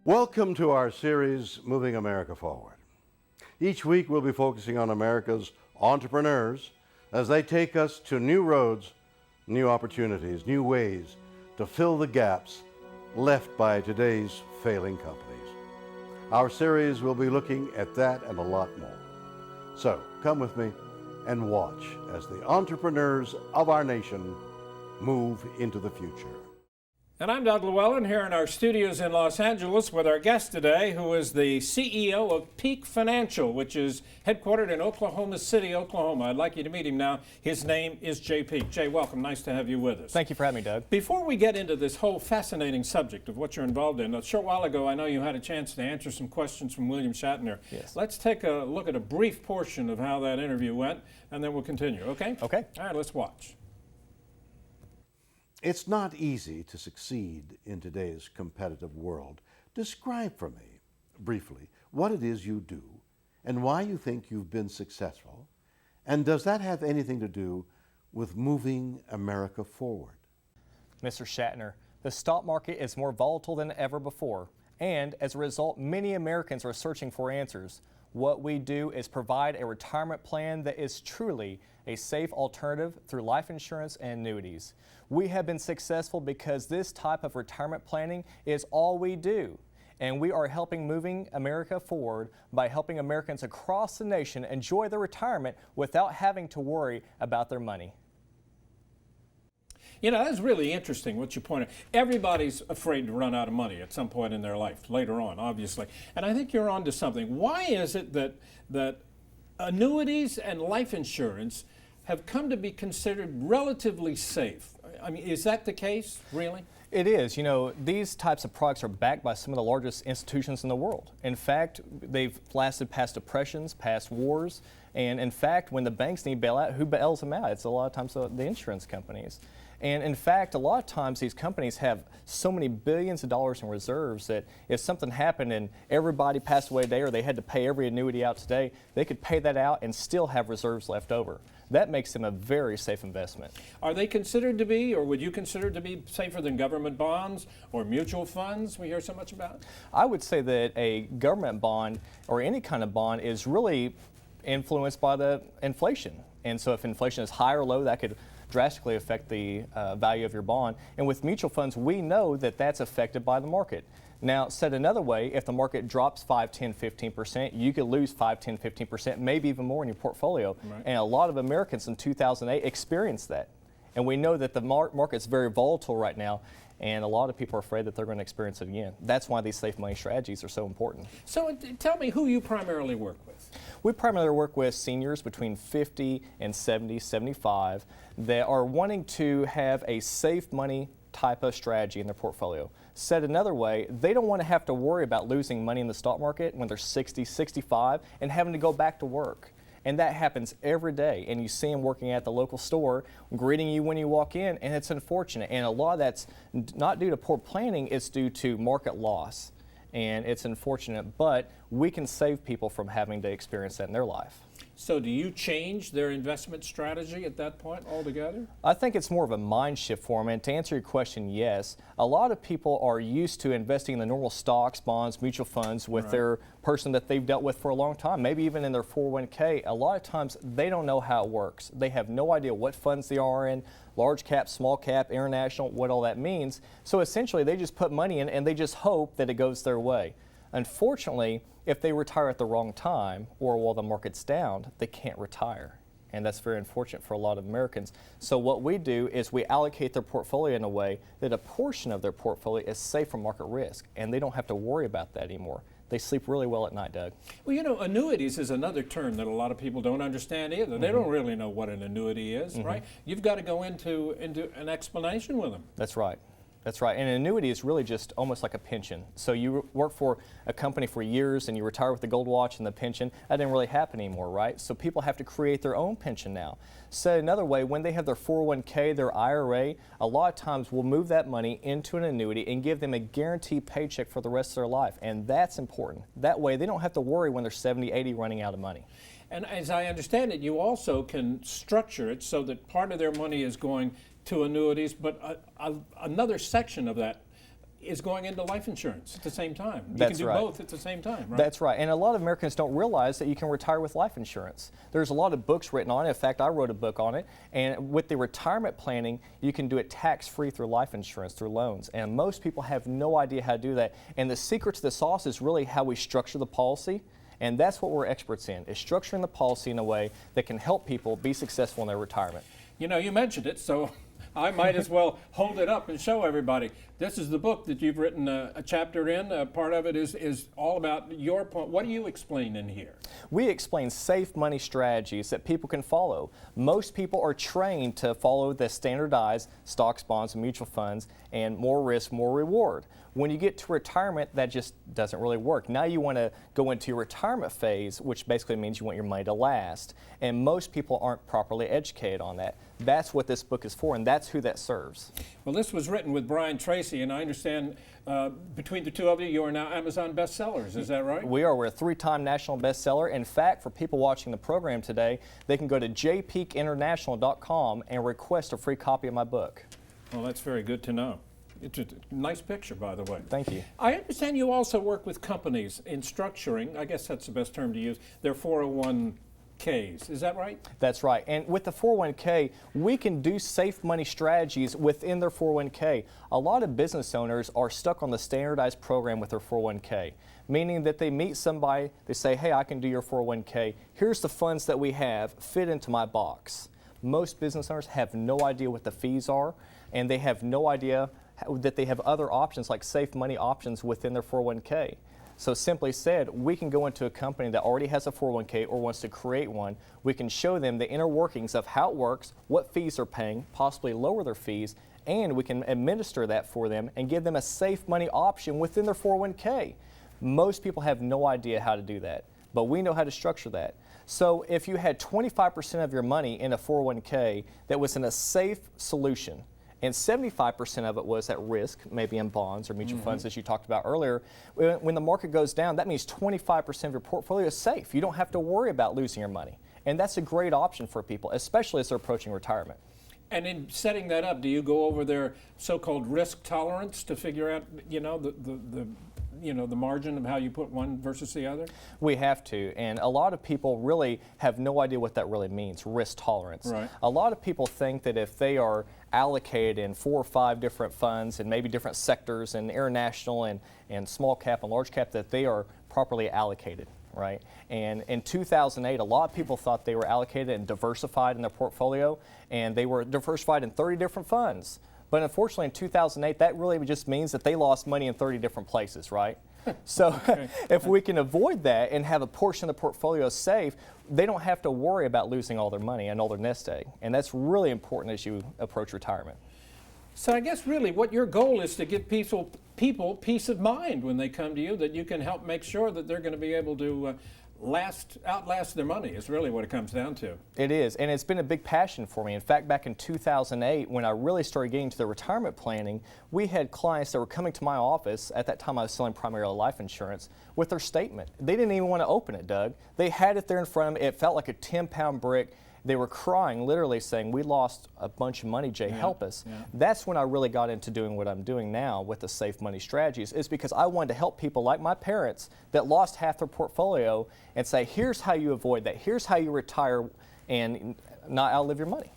Welcome to our series, Moving America Forward. Each week we'll be focusing on America's entrepreneurs as they take us to new roads, new opportunities, new ways to fill the gaps left by today's failing companies. Our series will be looking at that and a lot more. So come with me and watch as the entrepreneurs of our nation move into the future. And I'm Doug Llewellyn here in our studios in Los Angeles with our guest today, who is the CEO of Peak Financial, which is headquartered in Oklahoma City, Oklahoma. I'd like you to meet him now. His name is Jay Peak. Jay, welcome. Nice to have you with us. Thank you for having me, Doug. Before we get into this whole fascinating subject of what you're involved in, a short while ago I know you had a chance to answer some questions from William Shatner. Yes. Let's take a look at a brief portion of how that interview went, and then we'll continue, okay? Okay. All right, let's watch. It's not easy to succeed in today's competitive world. Describe for me, briefly, what it is you do and why you think you've been successful, and does that have anything to do with moving America forward? Mr. Shatner, the stock market is more volatile than ever before, and as a result, many Americans are searching for answers. What we do is provide a retirement plan that is truly a safe alternative through life insurance and annuities. We have been successful because this type of retirement planning is all we do. And we are helping moving America forward by helping Americans across the nation enjoy their retirement without having to worry about their money. You know, that's really interesting what you pointed out. Everybody's afraid to run out of money at some point in their life, later on, obviously. And I think you're onto something. Why is it that annuities and life insurance have come to be considered relatively safe? I mean, is that the case, really? It is. You know, these types of products are backed by some of the largest institutions in the world. In fact, they've lasted past depressions, past wars, and in fact, when the banks need bailout, who bails them out? It's a lot of times the insurance companies. And in fact, a lot of times these companies have so many billions of dollars in reserves that if something happened and everybody passed away today or they had to pay every annuity out today, they could pay that out and still have reserves left over. That makes them a very safe investment. Are they considered to be, or would you consider to be, safer than government bonds or mutual funds we hear so much about? I would say that a government bond or any kind of bond is really influenced by the inflation. And so if inflation is high or low, that could drastically affect the value of your bond. And with mutual funds, we know that that's affected by the market. Now, said another way, if the market drops 5, 10, 15%, you could lose 5, 10, 15%, maybe even more in your portfolio. Right. And a lot of Americans in 2008 experienced that. And we know that the market's very volatile right now, and a lot of people are afraid that they're going to experience it again. That's why these safe money strategies are so important. So tell me who you primarily work with. We primarily work with seniors between 50 and 70, 75 that are wanting to have a safe money type of strategy in their portfolio. Said another way, they don't want to have to worry about losing money in the stock market when they're 60, 65 and having to go back to work. And that happens every day, and you see them working at the local store, greeting you when you walk in, and it's unfortunate. And a lot of that's not due to poor planning, it's due to market loss. And it's unfortunate, but we can save people from having to experience that in their life. So do you change their investment strategy at that point altogether? I think it's more of a mind shift for them. And to answer your question, yes. A lot of people are used to investing in the normal stocks, bonds, mutual funds with their person that they've dealt with for a long time, maybe even in their 401k. A lot of times they don't know how it works. They have no idea what funds they are in, large cap, small cap, international, what all that means. So essentially they just put money in and they just hope that it goes their way. Unfortunately, if they retire at the wrong time or while the market's down, they can't retire. And that's very unfortunate for a lot of Americans. So what we do is we allocate their portfolio in a way that a portion of their portfolio is safe from market risk, and they don't have to worry about that anymore. They sleep really well at night, Doug. Well, you know, annuities is another term that a lot of people don't understand either. Mm-hmm. They don't really know what an annuity is, right? You've got to go into an explanation with them. That's right. That's right. And an annuity is really just almost like a pension. So you work for a company for years and you retire with the gold watch and the pension. That didn't really happen anymore, right? So people have to create their own pension now. Said another way, when they have their 401k, their IRA, a lot of times we'll move that money into an annuity and give them a guaranteed paycheck for the rest of their life. And that's important. That way they don't have to worry when they're 70, 80 running out of money. And as I understand it, you also can structure it so that part of their money is going to annuities, but another section of that is going into life insurance at the same time. You That's can do right. both at the same time, right? That's right. And a lot of Americans don't realize that you can retire with life insurance. There's a lot of books written on it. In fact, I wrote a book on it. And with the retirement planning, you can do it tax-free through life insurance, through loans. And most people have no idea how to do that. And the secret to the sauce is really how we structure the policy. And that's what we're experts in, is structuring the policy in a way that can help people be successful in their retirement. You know, you mentioned it, so I might as well hold it up and show everybody. This is the book that you've written a chapter in. Part of it is all about your point. What do you explain in here? We explain safe money strategies that people can follow. Most people are trained to follow the standardized stocks, bonds, and mutual funds, and more risk, more reward. When you get to retirement, that just doesn't really work. Now you want to go into your retirement phase, which basically means you want your money to last. And most people aren't properly educated on that. That's what this book is for, and that's who that serves. Well, this was written with Brian Tracy, and I understand between the two of you are now Amazon bestsellers. Is that right? We are. We're a 3-time national bestseller. In fact, for people watching the program today, they can go to jpeakinternational.com and request a free copy of my book. Well, that's very good to know. It's a nice picture, by the way. Thank you. I understand you also work with companies in structuring, I guess that's the best term to use, their 401ks. Is that right? That's right. And with the 401k, we can do safe money strategies within their 401k. A lot of business owners are stuck on the standardized program with their 401k, meaning that they meet somebody, they say, hey, I can do your 401k. Here's the funds that we have, fit into my box. Most business owners have no idea what the fees are, and they have no idea that they have other options like safe money options within their 401k. So simply said, we can go into a company that already has a 401k or wants to create one. We can show them the inner workings of how it works, what fees they're paying, possibly lower their fees, and we can administer that for them and give them a safe money option within their 401k. Most people have no idea how to do that, but we know how to structure that. So if you had 25% of your money in a 401k that was in a safe solution, and 75% of it was at risk, maybe in bonds or mutual funds, as you talked about earlier. When the market goes down, that means 25% of your portfolio is safe. You don't have to worry about losing your money. And that's a great option for people, especially as they're approaching retirement. And in setting that up, do you go over their so-called risk tolerance to figure out, the margin of how you put one versus the other? We have to, and a lot of people really have no idea what that really means, risk tolerance. Right. A lot of people think that if they are allocated in 4 or 5 different funds and maybe different sectors and international and small cap and large cap, that they are properly allocated, right? And in 2008, a lot of people thought they were allocated and diversified in their portfolio, and they were diversified in 30 different funds. But unfortunately, in 2008, that really just means that they lost money in 30 different places, right? So if we can avoid that and have a portion of the portfolio safe, they don't have to worry about losing all their money and all their nest egg. And that's really important as you approach retirement. So I guess really what your goal is to give people peace of mind when they come to you, that you can help make sure that they're going to be able to outlast their money is really what it comes down to. It is, and it's been a big passion for me. In fact, back in 2008, when I really started getting to the retirement planning, we had clients that were coming to my office. At that time, I was selling primarily life insurance with their statement. They didn't even want to open it, Doug. They had it there in front of them. It felt like a 10-pound brick. They were crying, literally saying, we lost a bunch of money, Jay, help us. Yeah. That's when I really got into doing what I'm doing now with the safe money strategies, is because I wanted to help people like my parents that lost half their portfolio and say, here's how you avoid that. Here's how you retire and not outlive your money.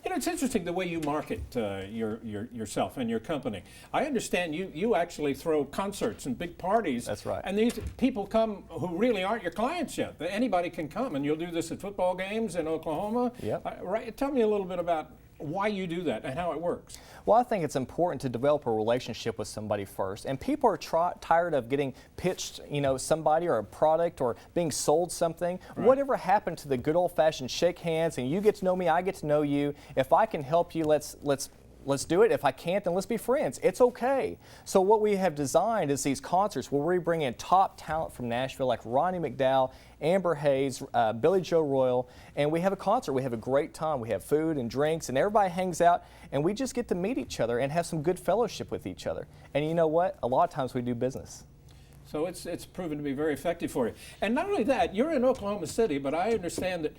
You know, it's interesting the way you market yourself and your company. I understand you actually throw concerts and big parties. That's right. And these people come who really aren't your clients yet. Anybody can come, and you'll do this at football games in Oklahoma. Yep. Right? Tell me a little bit about why you do that and how it works. Well, I think it's important to develop a relationship with somebody first. And people are tired of getting pitched, somebody or a product or being sold something. Right. Whatever happened to the good old-fashioned shake hands and you get to know me, I get to know you. If I can help you, let's do it. If I can't, then let's be friends. It's okay. So what we have designed is these concerts where we bring in top talent from Nashville like Ronnie McDowell, Amber Hayes, Billy Joe Royal, and we have a concert. We have a great time. We have food and drinks, and everybody hangs out, and we just get to meet each other and have some good fellowship with each other. And you know what? A lot of times we do business. So it's proven to be very effective for you. And not only that, you're in Oklahoma City, but I understand that,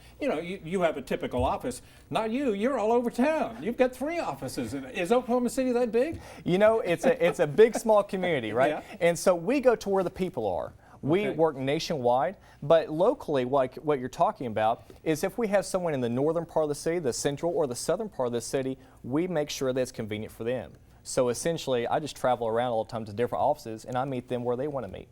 you have a typical office. Not you, you're all over town. You've got 3 offices. Is Oklahoma City that big? It's a big, small community, right? Yeah. And so we go to where the people are. We Okay. work nationwide, but locally, like what you're talking about, is if we have someone in the northern part of the city, the central or the southern part of the city, we make sure that it's convenient for them. So essentially, I just travel around all the time to different offices, and I meet them where they want to meet.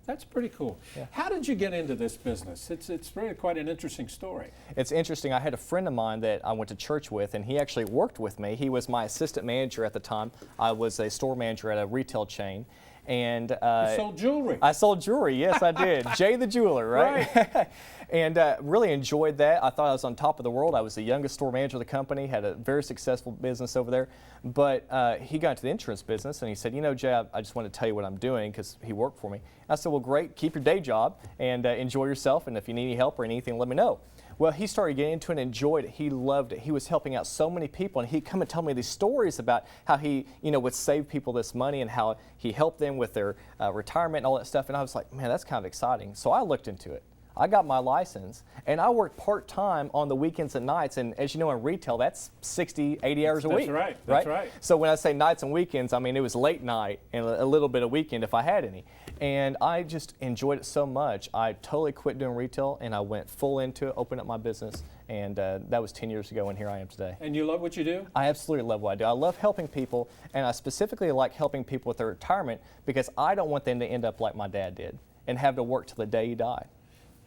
That's pretty cool. Yeah. How did you get into this business? It's really quite an interesting story. It's interesting. I had a friend of mine that I went to church with, and he actually worked with me. He was my assistant manager at the time. I was a store manager at a retail chain. And you sold jewelry. I sold jewelry, yes, I did. Jay the jeweler, right? And really enjoyed that. I thought I was on top of the world. I was the youngest store manager of the company, had a very successful business over there. But he got into the insurance business, and he said, Jay, I just want to tell you what I'm doing, because he worked for me. I said, well, great, keep your day job and enjoy yourself, and if you need any help or anything, let me know. Well, he started getting into it and enjoyed it. He loved it. He was helping out so many people, and he'd come and tell me these stories about how he, would save people this money and how he helped them with their retirement and all that stuff. And I was like, man, that's kind of exciting. So I looked into it. I got my license, and I worked part-time on the weekends and nights. And as you know, in retail, that's 60, 80 hours a week. That's right. That's right. So when I say nights and weekends, I mean, it was late night and a little bit of weekend if I had any. And I just enjoyed it so much. I totally quit doing retail, and I went full into it, opened up my business. And that was 10 years ago, and here I am today. And you love what you do? I absolutely love what I do. I love helping people, and I specifically like helping people with their retirement because I don't want them to end up like my dad did and have to work till the day he died.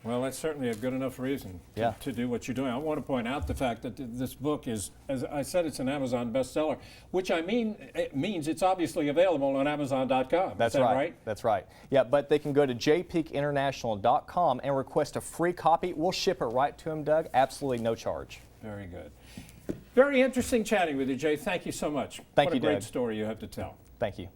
Well, that's certainly a good enough reason to do what you're doing. I want to point out the fact that this book is, as I said, it's an Amazon bestseller, which it means it's obviously available on Amazon.com. That's is that right? That's right. Yeah, but they can go to jpeakinternational.com and request a free copy. We'll ship it right to them, Doug. Absolutely no charge. Very good. Very interesting chatting with you, Jay. Thank you so much. Thank you, What a great Doug. story you have to tell. Thank you.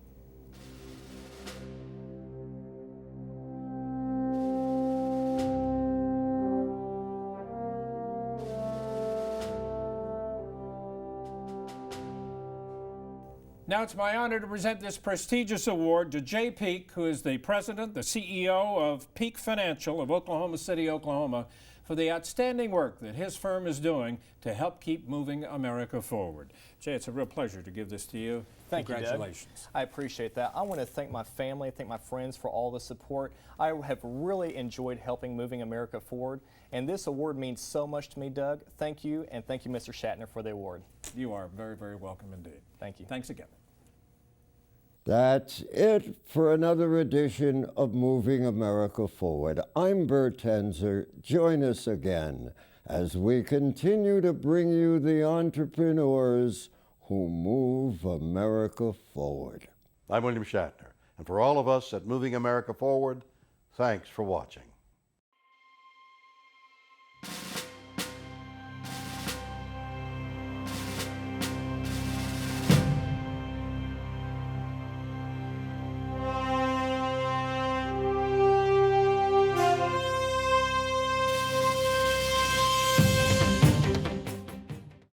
Now it's my honor to present this prestigious award to Jay Peak, who is the president, the CEO of Peak Financial of Oklahoma City, Oklahoma, for the outstanding work that his firm is doing to help keep moving America forward. Jay, it's a real pleasure to give this to you. Thank you, Doug. Congratulations. I appreciate that. I want to thank my family, thank my friends for all the support. I have really enjoyed helping moving America forward, and this award means so much to me, Doug. Thank you, and thank you, Mr. Shatner, for the award. You are very, very welcome indeed. Thank you. Thanks again. That's it for another edition of Moving America Forward. I'm Bert Tenzer. Join us again as we continue to bring you the entrepreneurs who move America forward. I'm William Shatner, and for all of us at Moving America Forward, thanks for watching.